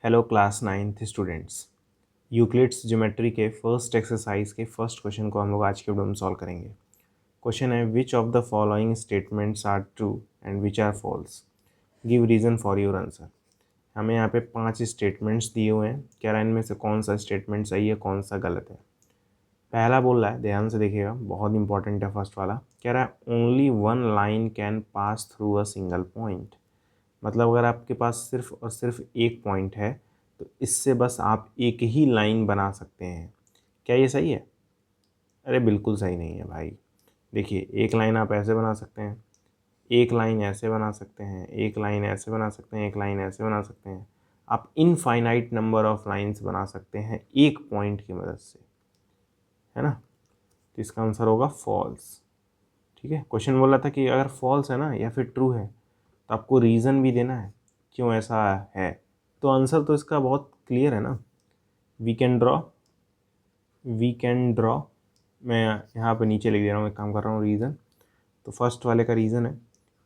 Hello class 9th students. Euclid's geometry के first exercise के first question को हम लोग आज के वीडियो में सॉल्व करेंगे। क्वेश्चन है which of the following statements are true and which are false, give reason for your answer. हमें यहाँ पे 5 स्टेटमेंट्स दिए हुए हैं। कह रहा है इनमें से कौन सा स्टेटमेंट सही है कौन सा गलत है। पहला बोल रहा है, ध्यान से देखिएगा, बहुत इंपॉर्टेंट है फर्स्ट वाला। कह रहा है only one line can pass through a single point. मतलब अगर आपके पास सिर्फ और सिर्फ एक पॉइंट है तो इससे बस आप एक ही लाइन बना सकते हैं। क्या ये सही है? अरे बिल्कुल सही नहीं है भाई। देखिए, एक लाइन आप ऐसे बना सकते हैं, एक लाइन ऐसे बना सकते हैं, एक लाइन ऐसे बना सकते हैं, एक लाइन ऐसे बना सकते हैं। आप इनफाइनाइट नंबर ऑफ लाइंस बना सकते हैं एक पॉइंट की मदद से, है ना। तो इसका आंसर होगा फॉल्स। ठीक है, क्वेश्चन बोल रहा था कि अगर फॉल्स है ना या फिर ट्रू है तो आपको रीज़न भी देना है क्यों ऐसा है। तो आंसर तो इसका बहुत क्लियर है ना। वी कैन ड्रॉ मैं यहाँ पे नीचे लिख दे रहा हूँ, एक काम कर रहा हूँ, रीज़न। तो फर्स्ट वाले का रीज़न है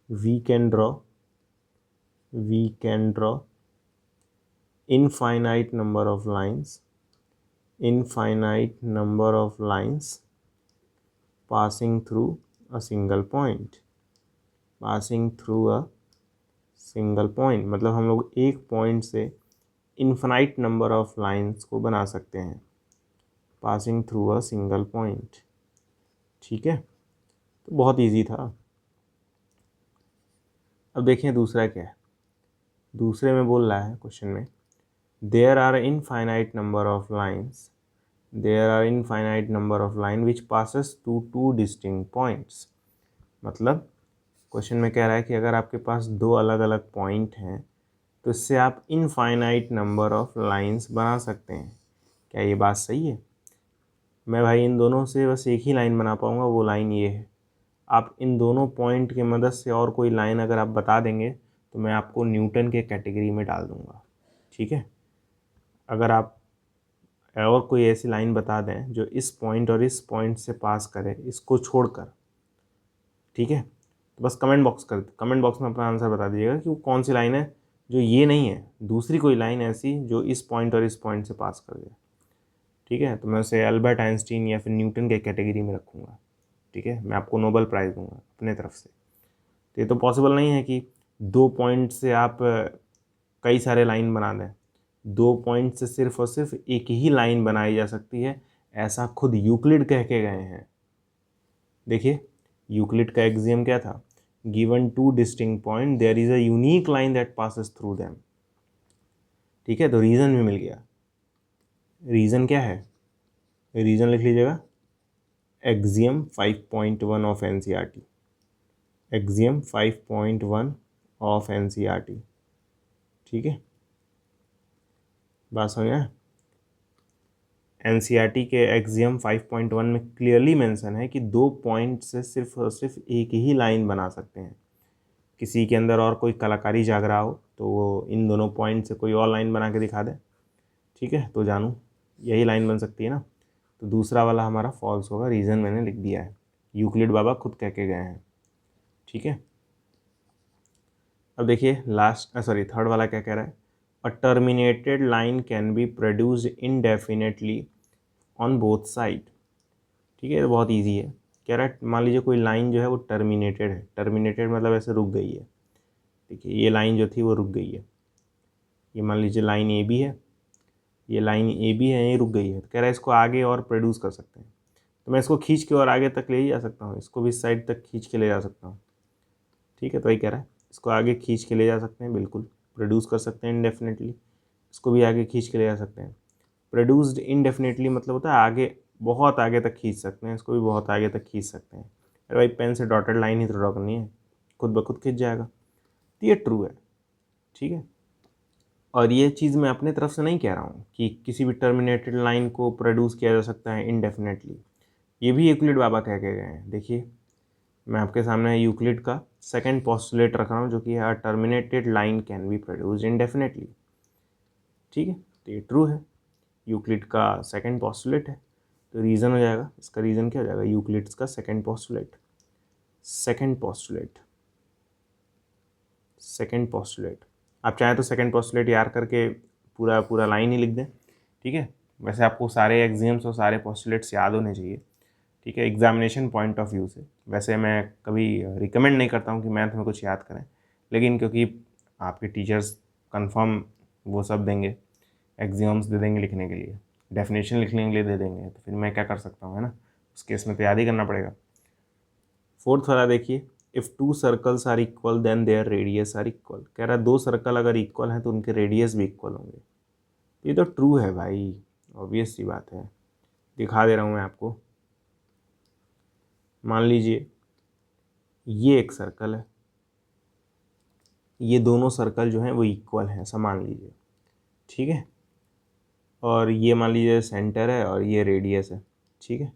we can draw infinite number of lines passing through a single point. मतलब हम लोग एक पॉइंट से इनफाइनाइट नंबर ऑफ लाइंस को बना सकते हैं passing through a single point. ठीक है, तो बहुत इजी था। अब देखें दूसरा क्या है। दूसरे में बोल रहा है क्वेश्चन में there are infinite number of line which passes through two distinct points. मतलब क्वेश्चन में कह रहा है कि अगर आपके पास दो अलग अलग पॉइंट हैं तो इससे आप इनफाइनाइट नंबर ऑफ लाइंस बना सकते हैं। क्या ये बात सही है? मैं भाई इन दोनों से बस एक ही लाइन बना पाऊँगा, वो लाइन ये है। आप इन दोनों पॉइंट की मदद से और कोई लाइन अगर आप बता देंगे तो मैं आपको न्यूटन के कैटेगरी में डाल दूँगा। ठीक है, अगर आप और कोई ऐसी लाइन बता दें जो इस पॉइंट और इस पॉइंट से पास करे, इसको छोड़कर, ठीक है, तो बस कमेंट बॉक्स में अपना आंसर बता दीजिएगा कि वो कौन सी लाइन है जो ये नहीं है, दूसरी कोई लाइन ऐसी जो इस पॉइंट और इस पॉइंट से पास कर दे। ठीक है, तो मैं उसे एल्बर्ट आइंस्टीन या फिर न्यूटन के कैटेगरी में रखूँगा। ठीक है, मैं आपको नोबेल प्राइज़ दूंगा अपने तरफ से। तो ये तो पॉसिबल नहीं है कि दो पॉइंट से आप कई सारे लाइन बना दें। दो पॉइंट से सिर्फ और सिर्फ एक ही लाइन बनाई जा सकती है, ऐसा खुद यूक्लिड कह के गए हैं। देखिए, यूक्लिड का एक्सियम क्या था? Given two distinct point there is a unique line that passes through them. ठीक है, तो रीज़न भी मिल गया। रीज़न क्या है? रीज़न लिख लीजिएगा, axiom 5.1 of NCERT. Axiom 5.1 of NCERT. ठीक है, बात समझ आए? एनसीईआरटी के एक्सियम 5.1 में क्लियरली मेंशन है कि दो पॉइंट से सिर्फ और सिर्फ एक ही लाइन बना सकते हैं। किसी के अंदर और कोई कलाकारी जाग रहा हो तो वो इन दोनों पॉइंट से कोई और लाइन बना के दिखा दे। ठीक है, तो जानू यही लाइन बन सकती है ना। तो दूसरा वाला हमारा फॉल्स होगा, रीज़न मैंने लिख दिया है, यूक्लिड बाबा खुद कह के गए हैं। ठीक है, अब देखिए थर्ड वाला क्या कह रहा है। A terminated line can be produced indefinitely on both side. ठीक है, तो बहुत इजी है। कह रहा है मान लीजिए कोई लाइन जो है वो टर्मिनेटेड है। टर्मिनेटेड मतलब ऐसे रुक गई है। देखिए, ये लाइन जो थी वो रुक गई है। ये मान लीजिए लाइन ए बी है, ये लाइन ए बी है, ये रुक गई है। तो कह रहा है इसको आगे और प्रोड्यूस कर सकते हैं। तो मैं इसको खींच के और आगे तक ले ही जा सकता हूँ, इसको भी इस साइड तक खींच के ले जा सकता हूँ। ठीक है, तो वही कह रहा है इसको आगे खींच के ले जा सकते हैं, बिल्कुल प्रोड्यूस कर सकते हैं इनडेफिनेटली। इसको भी आगे खींच के ले जा सकते हैं। प्रोड्यूस्ड इनडेफिनेटली मतलब होता है आगे, बहुत आगे तक खींच सकते हैं, इसको भी बहुत आगे तक खींच सकते हैं। अरे भाई, पेन से डॉटेड लाइन ही तो ड्रॉ करनी है, खुद ब खुद खींच जाएगा। तो ये ट्रू है। ठीक है, और ये चीज़ मैं अपने तरफ से नहीं कह रहा हूँ कि किसी भी टर्मिनेटेड लाइन को प्रोड्यूस किया जा सकता है इनडेफिनेटली। ये भी यूक्लिड बाबा कह के गए हैं। देखिए, मैं आपके सामने यूक्लिड का सेकंड पोस्टुलेट रख रहा हूँ जो कि है terminated line can be produced indefinitely. ठीक है, तो ये ट्रू है, यूक्लिड का सेकंड पोस्टुलेट है। तो रीज़न हो जाएगा, इसका रीज़न क्या हो जाएगा? यूक्लिड्स का सेकंड पोस्टुलेट। सेकंड पोस्टुलेट आप चाहें तो सेकंड पोस्टुलेट याद करके पूरा पूरा लाइन ही लिख दें, ठीक है। वैसे आपको सारे एक्सियम्स और सारे पोस्टुलेट्स याद होने चाहिए, ठीक है, एग्जामिनेशन पॉइंट ऑफ व्यू से। वैसे मैं कभी रिकमेंड नहीं करता हूँ कि मैथ में कुछ याद करें, लेकिन क्योंकि आपके टीचर्स कंफर्म वो सब देंगे, एक्सियम्स दे देंगे लिखने के लिए, डेफिनेशन लिखने के लिए दे देंगे, तो फिर मैं क्या कर सकता हूँ, है ना। उस केस में तो याद ही करना पड़ेगा। फोर्थ वाला देखिए, if two circles are equal then their radius are equal. कह रहा है दो सर्कल अगर इक्वल हैं तो उनके रेडियस भी इक्वल होंगे। ये तो ट्रू है भाई, ऑब्वियस सी बात है। दिखा दे रहा हूँ मैं आपको। मान लीजिए ये एक सर्कल है, ये दोनों सर्कल जो हैं वो इक्वल हैं, ऐसा मान लीजिए, ठीक है। और ये मान लीजिए सेंटर है और ये रेडियस है, ठीक है।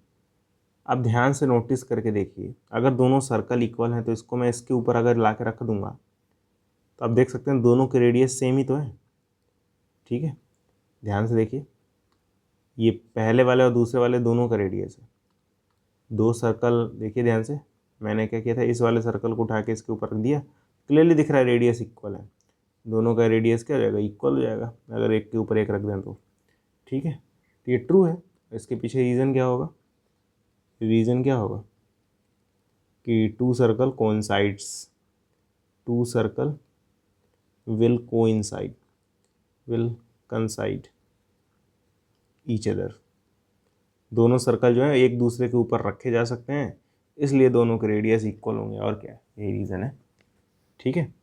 अब ध्यान से नोटिस करके देखिए, अगर दोनों सर्कल इक्वल हैं तो इसको मैं इसके ऊपर अगर ला के रख दूंगा तो आप देख सकते हैं दोनों के रेडियस सेम ही तो है, ठीक है। ध्यान से देखिए, ये पहले वाले और दूसरे वाले दोनों का रेडियस है। दो सर्कल देखिए ध्यान से, मैंने क्या किया था, इस वाले सर्कल को उठा के इसके ऊपर रख दिया, क्लियरली दिख रहा है रेडियस इक्वल है। दोनों का रेडियस क्या हो जाएगा, इक्वल हो जाएगा अगर एक के ऊपर एक रख दें तो, ठीक है। तो ये ट्रू है। इसके पीछे रीज़न क्या होगा, रीज़न क्या होगा कि two circle coincides, two circle will coincide, will coincide each other. दोनों सर्कल जो है एक दूसरे के ऊपर रखे जा सकते हैं, इसलिए दोनों के रेडियस इक्वल होंगे, और क्या है, यही रीज़न है, ठीक है।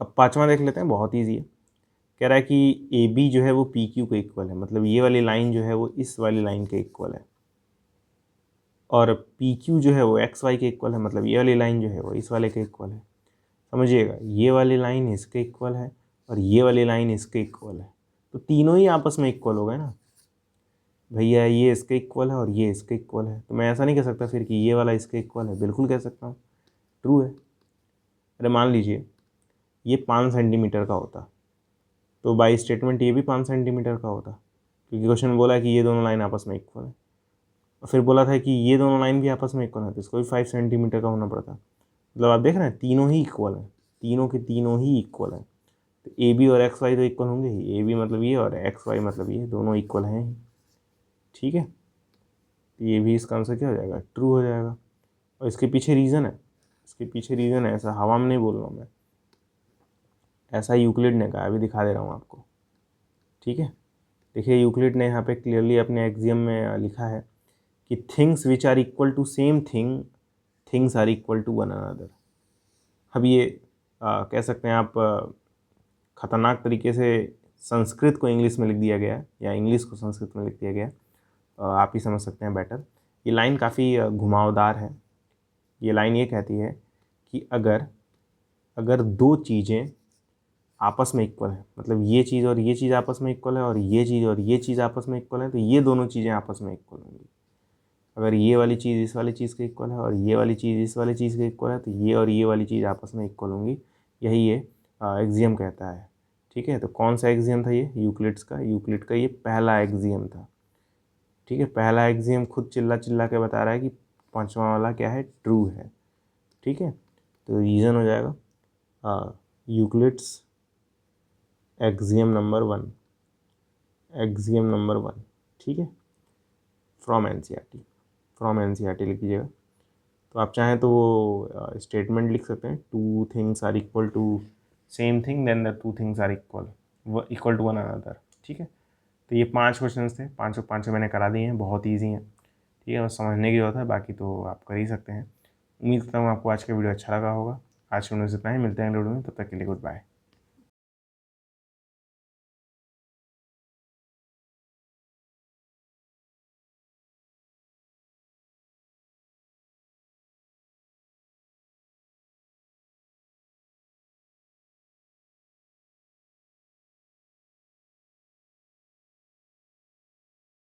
अब पांचवा देख लेते हैं, बहुत ईजी है। कह रहा है कि ए बी जो है वो पी क्यू के इक्वल है, मतलब ये वाली लाइन जो है वो इस वाली लाइन के इक्वल है, और पी क्यू जो है वो एक्स वाई के इक्वल है, मतलब ये वाली लाइन जो है वो इस वाले के इक्वल है। समझिएगा, ये वाली लाइन इसके इक्वल है और ये वाली लाइन इसके इक्वल है, तो तीनों ही आपस में इक्वल हो गए ना भैया। ये इसके इक्वल है और ये इसके इक्वल है, तो मैं ऐसा नहीं कह सकता फिर कि ये वाला इसके इक्वल है, बिल्कुल कह सकता हूँ, ट्रू है। अरे मान लीजिए ये 5 सेंटीमीटर का होता तो बाई स्टेटमेंट ये भी 5 सेंटीमीटर का होता, क्योंकि क्वेश्चन में बोला है कि ये दोनों लाइन आपस में इक्वल है, और फिर बोला था कि ये दोनों लाइन भी आपस में इक्वल है, तो इसको भी 5 सेंटीमीटर का होना पड़ता। मतलब आप देख रहे हैं तीनों ही इक्वल हैं, तीनों के तीनों ही इक्वल हैं, तो ए बी और एक्स वाई तो इक्वल होंगे ही, ए बी मतलब ये और एक्स वाई मतलब ये, दोनों इक्वल हैं ही, ठीक है। तो ये भी इसका आंसर क्या हो जाएगा, ट्रू हो जाएगा। और इसके पीछे रीज़न है, इसके पीछे रीज़न है, ऐसा हवा में नहीं बोल रहा हूँ मैं, ऐसा यूक्लिड ने कहा, अभी दिखा दे रहा हूँ आपको, ठीक है। देखिए यूक्लिड ने यहाँ पे क्लियरली अपने एक्सियम में लिखा है कि things which are equal to same thing, things are equal to one another. अब ये कह सकते हैं आप ख़तरनाक तरीके से संस्कृत को इंग्लिश में लिख दिया गया, या इंग्लिश को संस्कृत में लिख दिया गया, आप ही समझ सकते हैं बेटर। ये लाइन काफ़ी घुमावदार है। ये लाइन ये कहती है कि अगर अगर दो चीज़ें आपस में इक्वल है, मतलब ये चीज़ और ये चीज़ आपस में इक्वल है, और ये चीज़ और ये चीज़ आपस में इक्वल है, तो ये दोनों चीज़ें आपस में इक्वल होंगी। अगर ये वाली चीज़ इस वाली चीज़ के इक्वल है और ये वाली चीज़ इस वाली चीज़ के इक्वल है, तो ये और ये वाली चीज़ आपस में इक्वल होंगी, यही ये एक्सियम कहता है, ठीक है। तो कौन सा एक्सियम था ये, यूक्लिड्स का, यूक्लिड का ये पहला एक्सियम था, ठीक है। पहला एक्सियम खुद चिल्ला चिल्ला के बता रहा है कि पांचवा वाला क्या है, ट्रू है, ठीक है। तो रीज़न हो जाएगा Euclid's axiom number 1, axiom number 1, ठीक है, फ्रॉम एनसीईआरटी, फ्रॉम एनसीईआरटी लिख लीजिएगा। तो आप चाहें तो वो स्टेटमेंट लिख सकते हैं, two things are equal to same thing then the two things are equal to one another, ठीक है। तो ये 5 क्वेश्चन थे, पाँचों पाँचों मैंने करा दिए हैं, बहुत ईजी हैं, ठीक है, बस समझने की जरूरत है, बाकी तो आप कर ही सकते हैं। उम्मीद करता हूँ आपको आज का वीडियो अच्छा लगा होगा। आज के वीडियो से इतना ही, मिलते हैं अगले वीडियो में, तब तक के लिए गुड बाय।